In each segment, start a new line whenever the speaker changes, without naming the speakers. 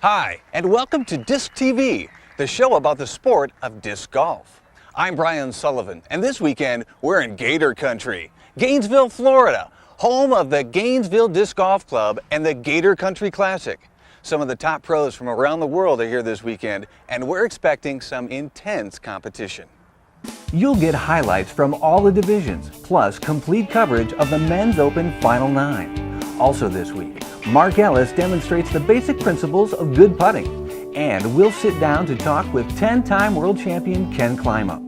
Hi, and welcome to Disctv, the show about the sport of disc golf. I'm Brian Sullivan, and this weekend we're in Gator Country, Gainesville, Florida, home of the Gainesville Disc Golf Club and the Gator Country Classic. Some of the top pros from around the world are here this weekend, and we're expecting some intense competition. You'll get highlights from all the divisions, plus complete coverage of the Men's Open Final 9. Also this week, Mark Ellis demonstrates the basic principles of good putting, and we'll sit down to talk with 10-time world champion Ken Climo.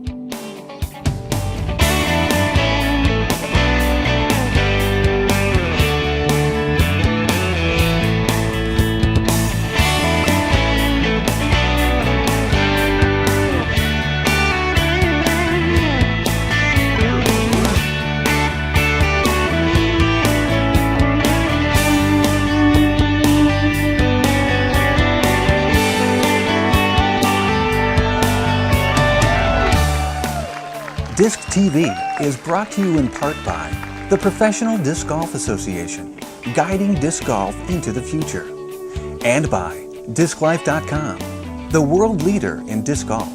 Disctv is brought to you in part by the Professional Disc Golf Association, guiding disc golf into the future, and by DiscLife.com, the world leader in disc golf.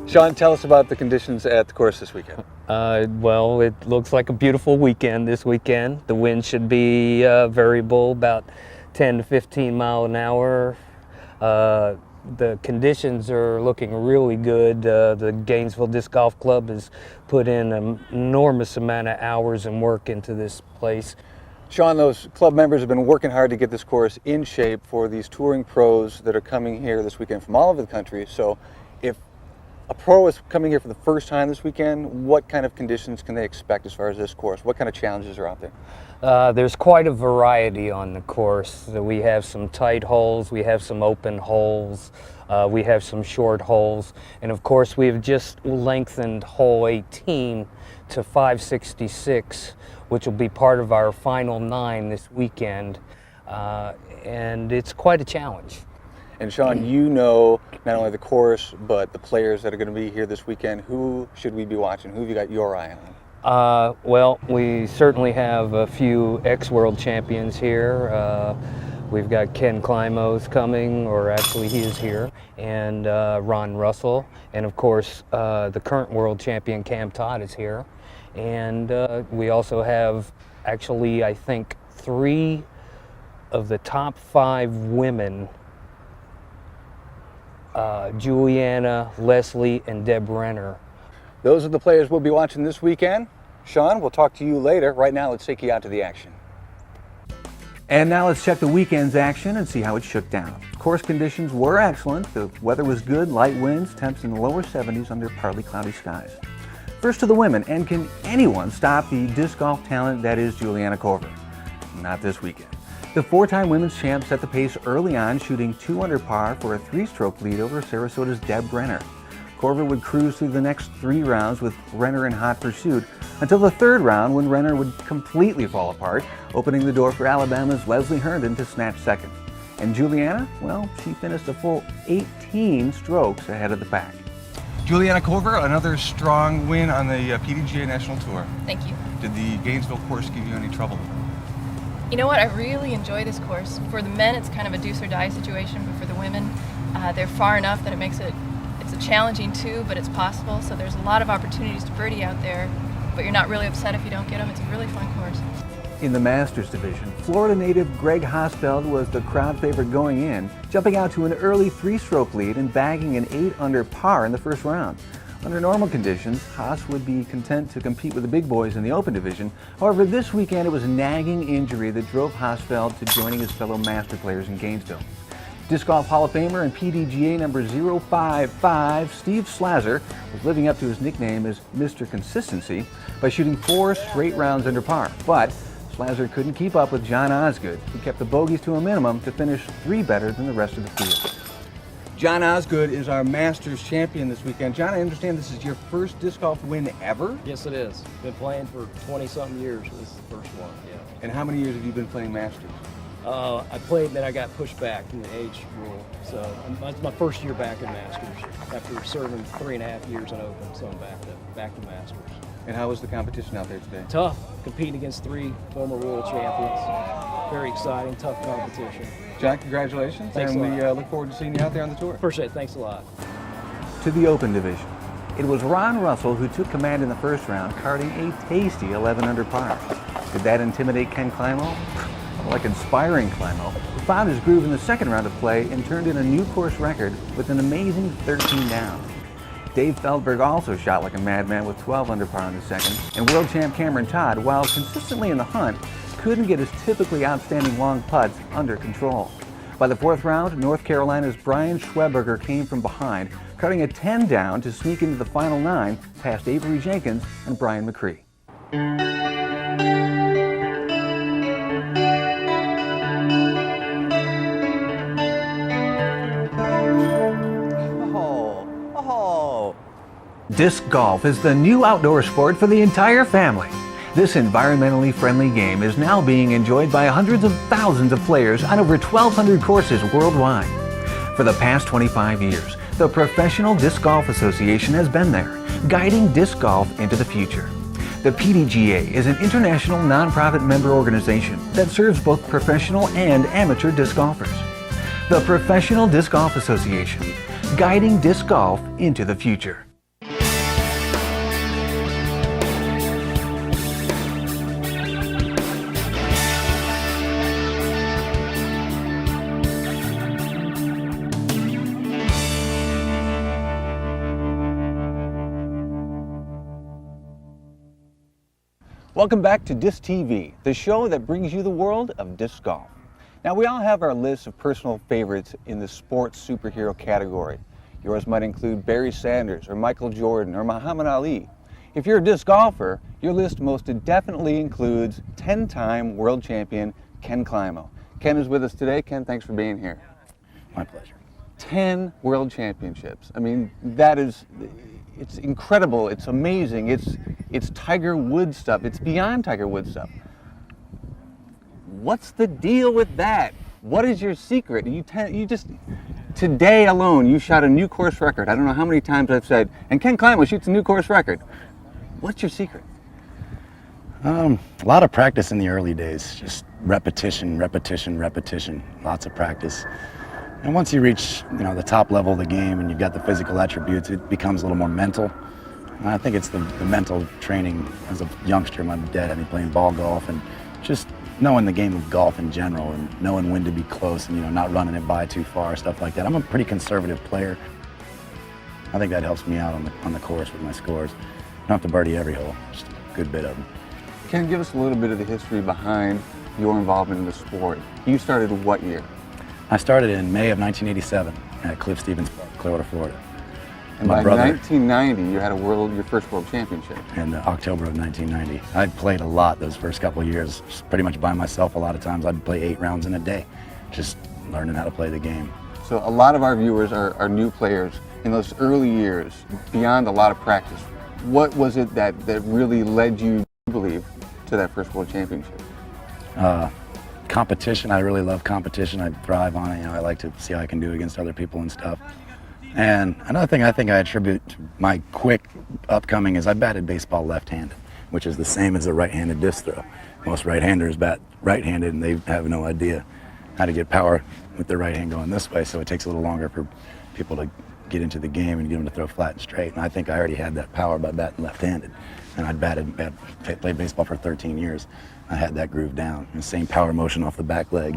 Sean, tell us about the conditions at the course this weekend.
Well, it looks like a beautiful weekend this weekend. The wind should be variable, about 10 to 15 mile an hour. The conditions are looking really good. The Gainesville Disc Golf Club has put in an enormous amount of hours and work into this place.
Sean, those club members have been working hard to get this course in shape for these touring pros that are coming here this weekend from all over the country. So if a pro is coming here for the first time this weekend, what kind of conditions can they expect as far as this course? What kind of challenges are out there?
There's quite a variety on the course. We have some tight holes, we have some open holes, we have some short holes, and of course we've just lengthened hole 18 to 566, which will be part of our final 9 this weekend, and it's quite a challenge.
And Sean, you know not only the course, but the players that are going to be here this weekend. Who should we be watching? Who have you got your eye on?
Well, we certainly have a few ex-world champions here. We've got Ken Climo's coming, or actually he is here, and Ron Russell, and of course the current world champion Cam Todd is here. And we also have, actually, I think 3 of the top 5 women, Juliana, Leslie, and Deb Renner.
Those are the players we'll be watching this weekend. Sean, we'll talk to you later. Right now, let's take you out to the action. And now let's check the weekend's action and see how it shook down. Course conditions were excellent. The weather was good, light winds, temps in the lower 70s under partly cloudy skies. First to the women, and can anyone stop the disc golf talent that is Juliana Korver? Not this weekend. The 4-time women's champ set the pace early on, shooting 2 under par for a 3-stroke lead over Sarasota's Deb Renner. Korver would cruise through the next 3 rounds with Renner in hot pursuit until the 3rd round, when Renner would completely fall apart, opening the door for Alabama's Leslie Herndon to snatch second. And Juliana, well, she finished a full 18 strokes ahead of the pack. Juliana Korver, another strong win on the PDGA National Tour.
Thank you.
Did the Gainesville course give you any trouble?
You know what, I really enjoy this course. For the men, it's kind of a deuce or die situation, but for the women, they're far enough that it makes it's a challenging too, but it's possible. So there's a lot of opportunities to birdie out there, but you're not really upset if you don't get them. It's a really fun course.
In the Masters division, Florida native Greg Hosfeld was the crowd favorite going in, jumping out to an early 3-stroke lead and bagging an 8 under par in the first round. Under normal conditions, Haas would be content to compete with the big boys in the Open division. However, this weekend it was a nagging injury that drove Hosfeld to joining his fellow Master players in Gainesville. Disc Golf Hall of Famer and PDGA number 055, Steve Slazer, was living up to his nickname as Mr. Consistency by shooting 4 straight rounds under par. But Slazer couldn't keep up with John Osgood, who kept the bogeys to a minimum to finish 3 better than the rest of the field. John Osgood is our Masters champion this weekend. John, I understand this is your first disc golf win ever?
Yes, it is. Been playing for 20-something years. This is the first one, yeah.
And how many years have you been playing Masters?
I played, and then I got pushed back in the age rule. So it's my first year back in Masters after serving 3.5 years in Open. So I'm back to Masters.
And how was the competition out there today?
Tough, competing against 3 former world champions. Very exciting, tough competition.
John, congratulations.
Thanks
and
a lot.
we look forward to seeing you out there on the tour.
Appreciate it, thanks a lot.
To the Open division. It was Ron Russell who took command in the first round, carding a tasty 11 under par. Did that intimidate Ken Climo? Like inspiring Climo, who found his groove in the second round of play and turned in a new course record with an amazing 13 down. Dave Feldberg also shot like a madman with 12 under par in the second, and world champ Cameron Todd, while consistently in the hunt, couldn't get his typically outstanding long putts under control. By the fourth round, North Carolina's Brian Schweberger came from behind, cutting a 10 down to sneak into the final 9 past Avery Jenkins and Brian McCree. Disc golf is the new outdoor sport for the entire family. This environmentally friendly game is now being enjoyed by hundreds of thousands of players on over 1,200 courses worldwide. For the past 25 years, the Professional Disc Golf Association has been there, guiding disc golf into the future. The PDGA is an international nonprofit member organization that serves both professional and amateur disc golfers. The Professional Disc Golf Association, guiding disc golf into the future. Welcome back to Disctv, the show that brings you the world of disc golf. Now, we all have our lists of personal favorites in the sports superhero category. Yours might include Barry Sanders or Michael Jordan or Muhammad Ali. If you're a disc golfer, your list most definitely includes 10-time world champion Ken Climo. Ken is with us today. Ken, thanks for being here.
My pleasure.
10 world championships. I mean, it's incredible. It's amazing. It's Tiger Woods stuff. It's beyond Tiger Woods stuff. What's the deal with that? What is your secret? Today alone, you shot a new course record. I don't know how many times I've said, and Ken Climo shoots a new course record. What's your secret?
A lot of practice in the early days. Just repetition, repetition, repetition. Lots of practice. And once you reach, the top level of the game and you've got the physical attributes, it becomes a little more mental. And I think it's the mental training. As a youngster, my dad had me playing ball golf and just knowing the game of golf in general and knowing when to be close and, not running it by too far, stuff like that. I'm a pretty conservative player. I think that helps me out on the course with my scores. I don't have to birdie every hole, just a good bit of them.
Can you give us a little bit of the history behind your involvement in the sport? You started what year?
I started in May of 1987 at Cliff Stevens Park, Clearwater, Florida.
And by 1990, you had your first world championship.
In October of 1990. I played a lot those first couple of years, just pretty much by myself a lot of times. I'd play 8 rounds in a day, just learning how to play the game.
So a lot of our viewers are new players. In those early years, beyond a lot of practice, what was it that really led you, I believe, to that first world championship?
Competition. I really love competition. I thrive on it. I like to see how I can do against other people and stuff. And another thing I think I attribute to my quick upcoming is I batted baseball left-handed, which is the same as a right-handed disc throw. Most right-handers bat right-handed and they have no idea how to get power with their right hand going this way, so it takes a little longer for people to get into the game and get them to throw flat and straight. And I think I already had that power by batting left-handed. And I'd played baseball for 13 years. I had that groove down. The same power motion off the back leg,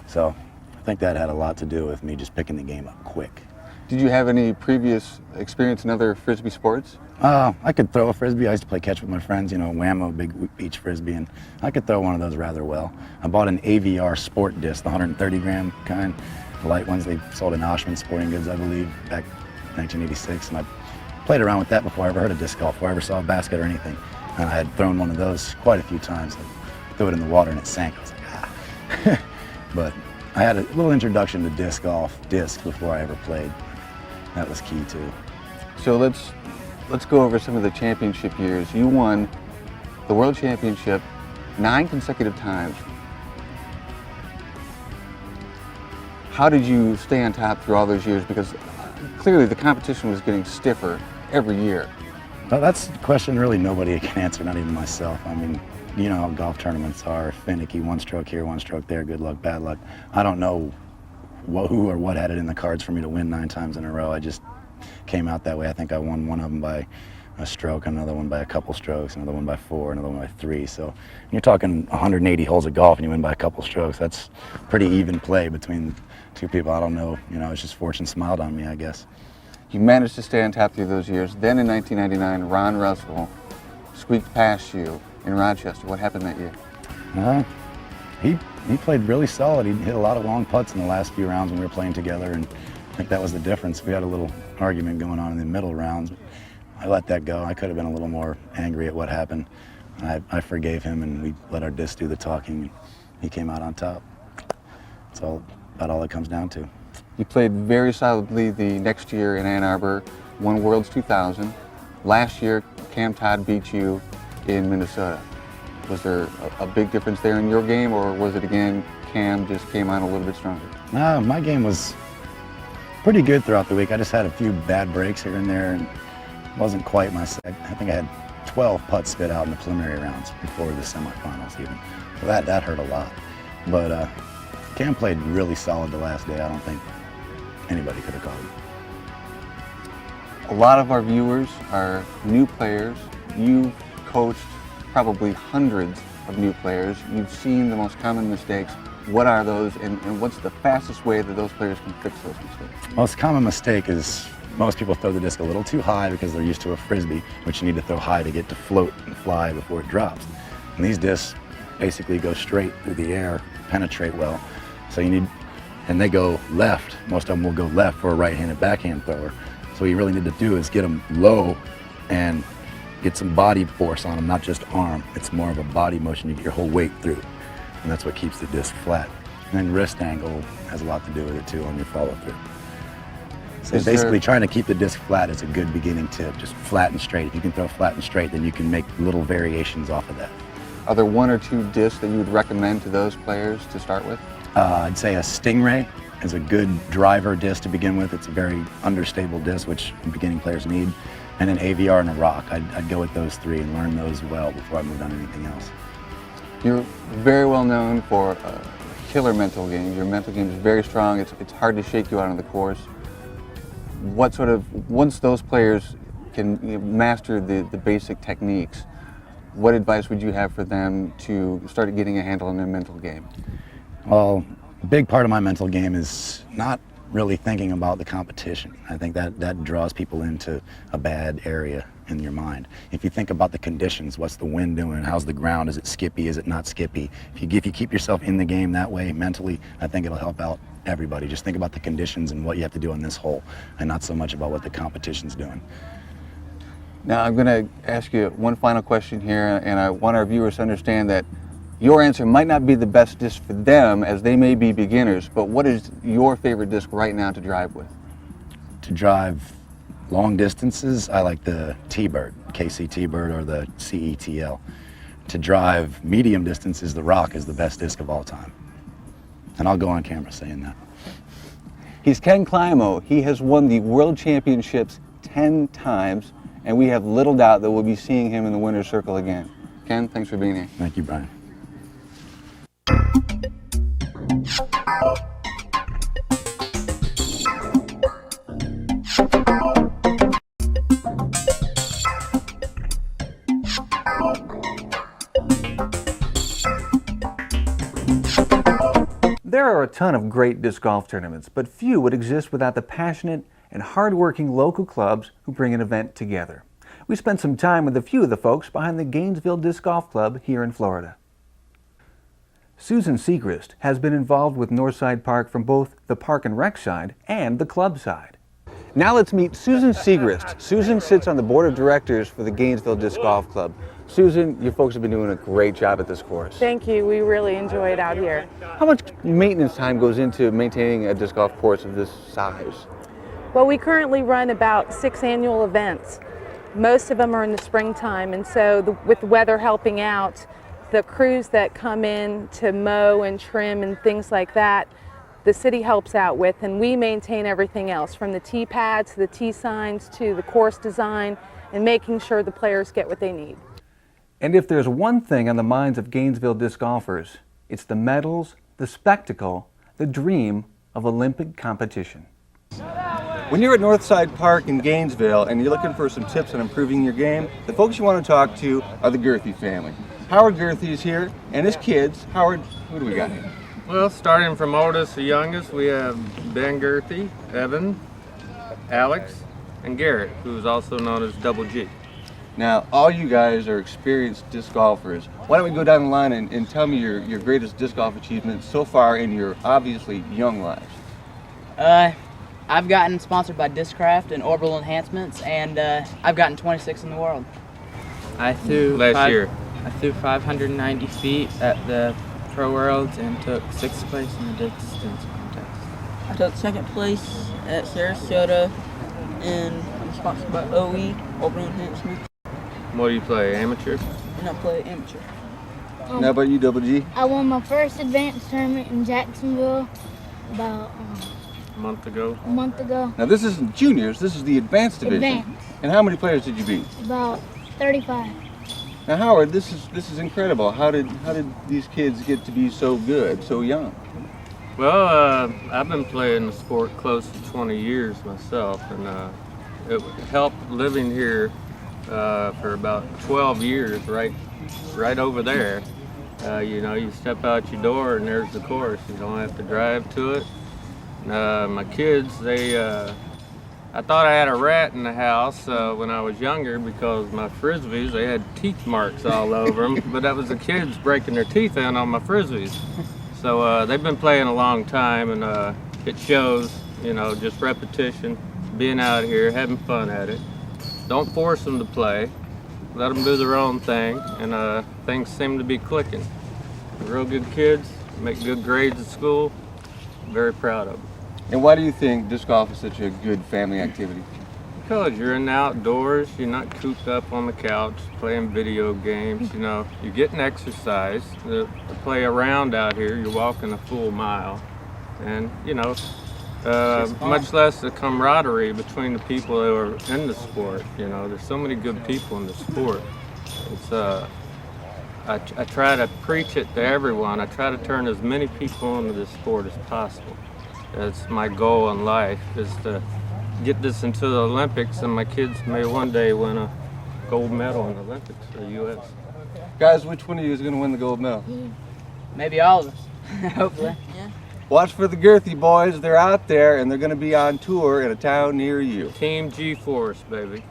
So I think that had a lot to do with me just picking the game up quick.
Did you have any previous experience in other Frisbee sports?
I could throw a Frisbee. I used to play catch with my friends, Whammo, big beach Frisbee, and I could throw one of those rather well. I bought an AVR sport disc, the 130-gram kind, the light ones they sold in Oshman Sporting Goods, I believe, back in 1986, and I played around with that before I ever heard of disc golf, before I ever saw a basket or anything. And I had thrown one of those quite a few times. I threw it in the water and it sank. I was like, But I had a little introduction to disc golf, before I ever played. That was key too.
So let's go over some of the championship years. You won the World Championship 9 consecutive times. How did you stay on top through all those years? Because clearly the competition was getting stiffer every year.
Well, that's a question really nobody can answer, not even myself. I mean, you know how golf tournaments are, finicky, one stroke here, one stroke there, good luck, bad luck. I don't know who or what had it in the cards for me to win 9 times in a row. I just came out that way. I think I won one of them by a stroke, another one by a couple strokes, another one by 4, another one by 3. So you're talking 180 holes of golf and you win by a couple strokes. That's pretty even play between 2 people. I don't know, you know, it's just fortune smiled on me, I guess.
You managed to stay on top through those years. Then in 1999, Ron Russell squeaked past you in Rochester. What happened that year?
He played really solid. He hit a lot of long putts in the last few rounds when we were playing together, and I think that was the difference. We had a little argument going on in the middle rounds. I let that go. I could have been a little more angry at what happened. I forgave him, and we let our disc do the talking. He came out on top. That's about all it comes down to.
You played very solidly the next year in Ann Arbor, won Worlds 2000. Last year, Cam Todd beat you in Minnesota. Was there a big difference there in your game, or was it again Cam just came on a little bit stronger?
No, my game was pretty good throughout the week. I just had a few bad breaks here and there, and wasn't quite my set. I think I had 12 putts spit out in the preliminary rounds before the semifinals even. So that hurt a lot. But Cam played really solid the last day. I don't think anybody could have caught him.
A lot of our viewers are new players. You've coached probably hundreds of new players. You've seen the most common mistakes. What are those, and what's the fastest way that those players can fix those mistakes?
Most common mistake is most people throw the disc a little too high because they're used to a Frisbee, which you need to throw high to get to float and fly before it drops. And these discs basically go straight through the air, penetrate well. So you need, and they go left. Most of them will go left for a right-handed backhand thrower. So what you really need to do is get them low and get some body force on them, not just arm. It's more of a body motion. You get your whole weight through, and that's what keeps the disc flat. And then wrist angle has a lot to do with it too on your follow through. So basically trying to keep the disc flat is a good beginning tip, just flat and straight. If you can throw flat and straight, then you can make little variations off of that.
Are there 1 or 2 discs that you would recommend to those players to start with?
I'd say a Stingray is a good driver disc to begin with. It's a very understable disc, which beginning players need. And an AVR and a rock. I'd go with those 3 and learn those well before I moved on to anything else.
You're very well known for killer mental games. Your mental game is very strong. It's hard to shake you out on the course. What sort of, once those players can master the basic techniques, what advice would you have for them to start getting a handle on their mental game?
Well, a big part of my mental game is not really thinking about the competition. I think that draws people into a bad area in your mind. If you think about the conditions, what's the wind doing, how's the ground, is it skippy, is it not skippy? If you keep yourself in the game that way mentally, I think it'll help out everybody. Just think about the conditions and what you have to do on this hole, and not so much about what the competition's doing.
Now I'm going to ask you one final question here, and I want our viewers to understand that your answer might not be the best disc for them, as they may be beginners, but what is your favorite disc right now to drive with?
To drive long distances, I like the T-Bird, KC T-Bird or the CETL. To drive medium distances, the Rock is the best disc of all time. And I'll go on camera saying that.
He's Ken Climo. He has won the World Championships 10 times, and we have little doubt that we'll be seeing him in the winner's circle again. Ken, thanks for being here.
Thank you, Brian.
There are a ton of great disc golf tournaments, but few would exist without the passionate and hard-working local clubs who bring an event together. We spent some time with a few of the folks behind the Gainesville Disc Golf Club here in Florida. Susan Segrist has been involved with Northside Park from both the Park and Rec side and the club side. Now let's meet Susan Segrist. Susan sits on the board of directors for the Gainesville Disc Golf Club. Susan, you folks have been doing a great job at this course.
Thank you. We really enjoy it out here.
How much maintenance time goes into maintaining a disc golf course of this size?
Well, we currently run about 6 annual events. Most of them are in the springtime, and so with the weather helping out, the crews that come in to mow and trim and things like that, the city helps out with, and we maintain everything else, from the tee pads to the tee signs to the course design and making sure the players get what they need.
And if there's one thing on the minds of Gainesville disc golfers, it's the medals, the spectacle, the dream of Olympic competition. When you're at Northside Park in Gainesville and you're looking for some tips on improving your game, the folks you want to talk to are the Girthy family. Howard Girthy is here, and his kids. Howard, who do we got here?
Well, starting from oldest to youngest, we have Ben Girthy, Evan, Alex, and Garrett, who's also known as Double G.
Now, all you guys are experienced disc golfers. Why don't we go down the line and tell me your greatest disc golf achievements so far in your obviously young lives?
I've gotten sponsored by Discraft and Orbital Enhancements, and I've gotten 26 in the world.
I threw
Last year.
I threw 590 feet at the Pro Worlds and took 6th place in the distance contest.
I took 2nd place at Sarasota, and I'm sponsored by OE, Orbital Enhancement,
What do you play, amateur?
and I play amateur.
Now about you, Double G?
I won my first advanced tournament in Jacksonville about
A month ago.
a month ago.
Now this isn't juniors, this is the advanced division.
Advanced.
And how many players did you beat?
About 35.
Now Howard, this is incredible. How did these kids get to be so good, so young?
Well, I've been playing the sport close to 20 years myself, and it helped living here for about 12 years, right over there. You know, you step out your door and there's the course. You don't have to drive to it. My kids, I thought I had a rat in the house when I was younger because my frisbees, they had teeth marks all over them, but that was the kids breaking their teeth in on my frisbees. So they've been playing a long time, and it shows, you know, just repetition, being out here, having fun at it. Don't force them to play. Let them do their own thing, and things seem to be clicking. Real good kids, make good grades at school. Very proud of them.
And why do you think disc golf is such a good family activity?
Because you're in the outdoors, you're not cooped up on the couch playing video games, you know, you're getting exercise. To play around out here, you're walking a full mile. And, you know, much less the camaraderie between the people who are in the sport. You know, there's so many good people in the sport. It's I try to preach it to everyone. I try to turn as many people into this sport as possible. That's my goal in life, is to get this into the Olympics, and my kids may one day win a gold medal in the Olympics for the U.S.
Guys, which one of you is going to win the gold medal?
Maybe all of us, hopefully.
Yeah.
Watch for the Girthy boys. They're out there, and they're going to be on tour in a town near you.
Team G-Force, baby.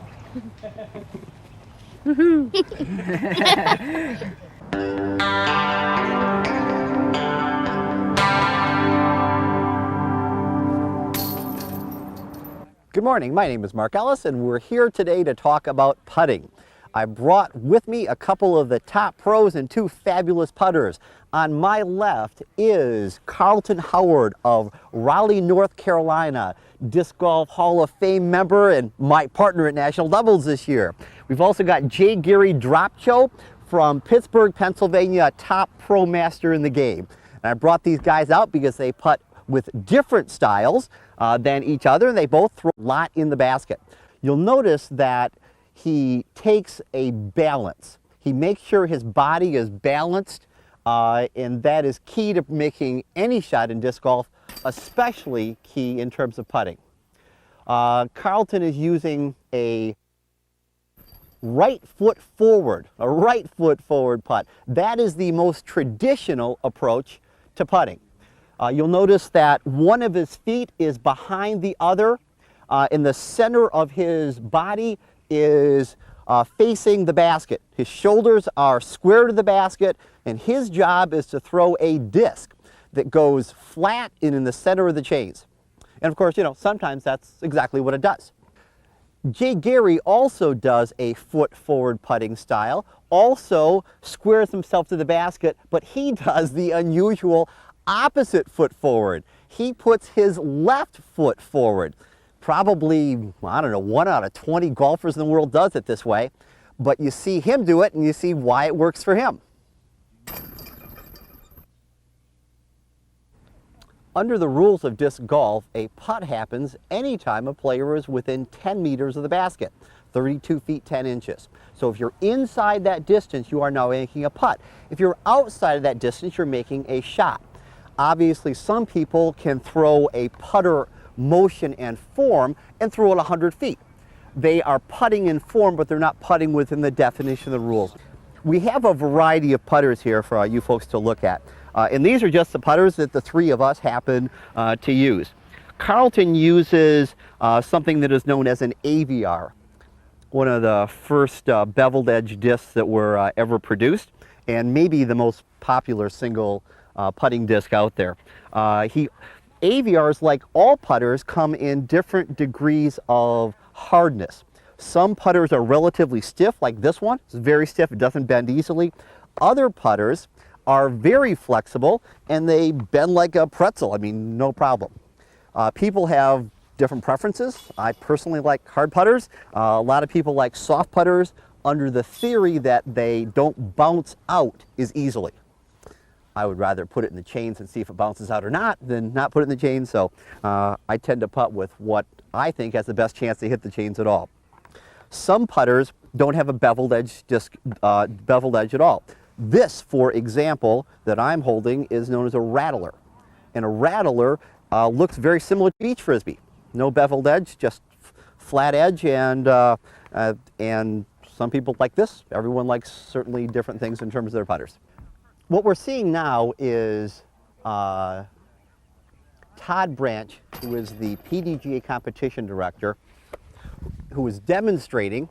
Good morning, my name is Mark Ellis, and we're here today to talk about putting. I brought with me a couple of the top pros and two fabulous putters. On my left is Carlton Howard of Raleigh, North Carolina, Disc Golf Hall of Fame member and my partner at National Doubles this year. We've also got J. Gary Dropcho from Pittsburgh, Pennsylvania, a top pro master in the game. And I brought these guys out because they putt with different styles than each other, and they both throw a lot in the basket. You'll notice that he takes a balance. He makes sure his body is balanced, and that is key to making any shot in disc golf, especially key in terms of putting. Carlton is using a right foot forward putt. That is the most traditional approach to putting. You'll notice that one of his feet is behind the other, and the center of his body is facing the basket. His shoulders are square to the basket, and his job is to throw a disc that goes flat and in the center of the chains. And of course, you know, sometimes that's exactly what it does. Jay Gary also does a foot forward putting style, also squares himself to the basket, but he does the unusual opposite foot forward. He puts his left foot forward. Probably, I don't know, 1 out of 20 golfers in the world does it this way, but you see him do it and you see why it works for him. Under the rules of disc golf, a putt happens anytime a player is within 10 meters of the basket. 32 feet 10 inches. So if you're inside that distance, you are now making a putt. If you're outside of that distance, you're making a shot. Obviously, some people can throw a putter motion and form and throw it 100 feet. They are putting in form, but they're not putting within the definition of the rules. We have a variety of putters here for you folks to look at. And these are just the putters that the three of us happen to use. Carlton uses something that is known as an AVR, one of the first beveled edge discs that were ever produced, and maybe the most popular single putting disc out there. AVRs, like all putters, come in different degrees of hardness. Some putters are relatively stiff, like this one. It's very stiff, it doesn't bend easily. Other putters are very flexible and they bend like a pretzel. I mean, no problem. People have different preferences. I personally like hard putters. A lot of people like soft putters under the theory that they don't bounce out as easily. I would rather put it in the chains and see if it bounces out or not than not put it in the chains. So I tend to putt with what I think has the best chance to hit the chains at all. Some putters don't have a beveled edge disc, beveled edge at all. This, for example, that I'm holding is known as a rattler. And a rattler looks very similar to beach frisbee. No beveled edge, just flat edge, and some people like this. Everyone likes certainly different things in terms of their putters. What we're seeing now is Todd Branch, who is the PDGA competition director, who is demonstrating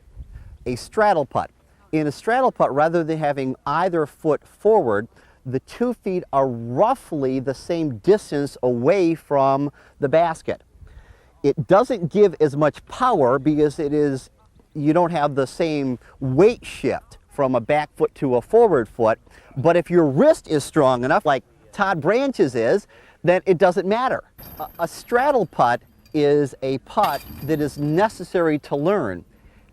a straddle putt. In a straddle putt, rather than having either foot forward, the 2 feet are roughly the same distance away from the basket. It doesn't give as much power because you don't have the same weight shift from a back foot to a forward foot, but if your wrist is strong enough, like Todd Branch's is, then it doesn't matter. A straddle putt is a putt that is necessary to learn.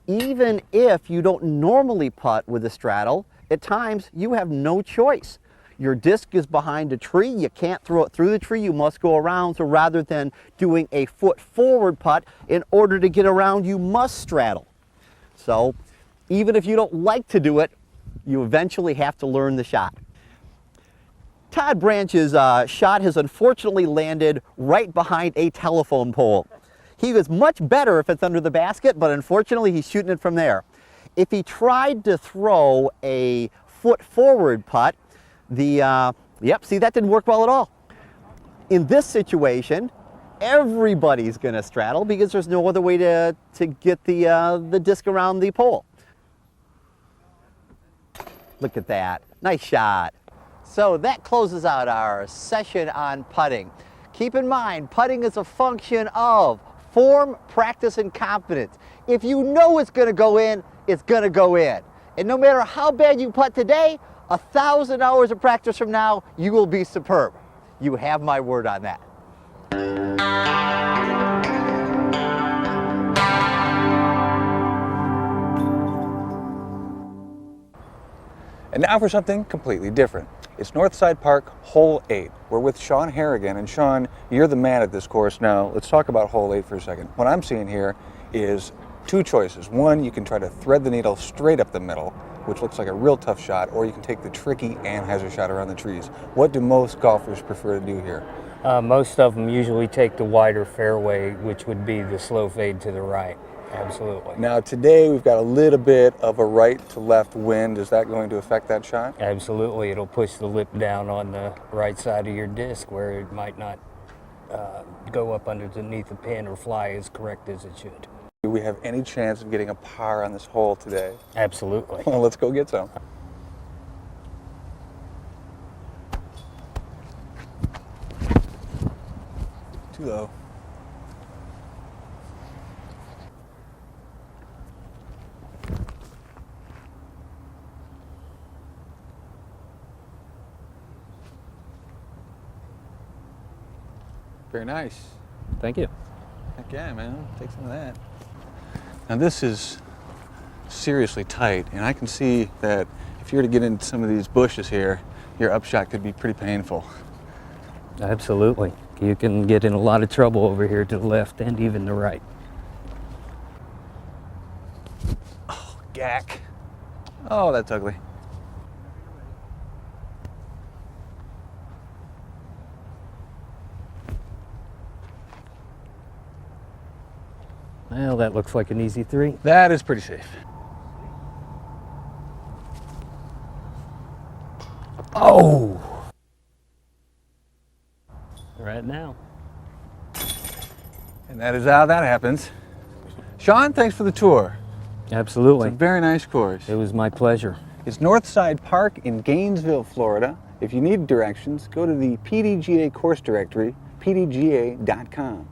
Even if you don't normally putt with a straddle, at times you have no choice. Your disc is behind a tree, you can't throw it through the tree, you must go around. So rather than doing a foot forward putt, in order to get around, you must straddle. So even if you don't like to do it, you eventually have to learn the shot. Todd Branch's shot has unfortunately landed right behind a telephone pole. He was much better if it's under the basket, but unfortunately he's shooting it from there. If he tried to throw a foot forward putt, see, that didn't work well at all. In this situation, everybody's gonna straddle because there's no other way to get the disc around the pole. Look at that, nice shot. So that closes out our session on putting. Keep in mind, putting is a function of form, practice, and confidence. If you know it's gonna go in, it's gonna go in. And no matter how bad you putt today, 1,000 hours of practice from now, you will be superb. You have my word on that.
And now for something completely different. It's Northside Park, Hole 8. We're with Sean Harrigan, and Sean, you're the man at this course. Now, let's talk about Hole 8 for a second. What I'm seeing here is two choices. One, you can try to thread the needle straight up the middle, which looks like a real tough shot, or you can take the tricky anheuser shot around the trees. What do most golfers prefer to do here?
Most of them usually take the wider fairway, which would be the slow fade to the right. Absolutely.
Now today we've got a little bit of a right to left wind. Is that going to affect that shot?
Absolutely. It'll push the lip down on the right side of your disc where it might not go up underneath the pin or fly as correct as it should.
Do we have any chance of getting a par on this hole today?
Absolutely.
Well, let's go get some. Too low. Very nice.
Thank you.
Heck yeah, man. Take some of that. Now this is seriously tight, and I can see that if you were to get into some of these bushes here, your upshot could be pretty painful.
Absolutely. You can get in a lot of trouble over here to the left and even the right.
gack. Oh, that's ugly.
Well, that looks like an easy 3.
That is pretty safe. Oh!
Right now.
And that is how that happens. Sean, thanks for the tour.
Absolutely.
It's a very nice course.
It was my pleasure.
It's Northside Park in Gainesville, Florida. If you need directions, go to the PDGA course directory, pdga.com.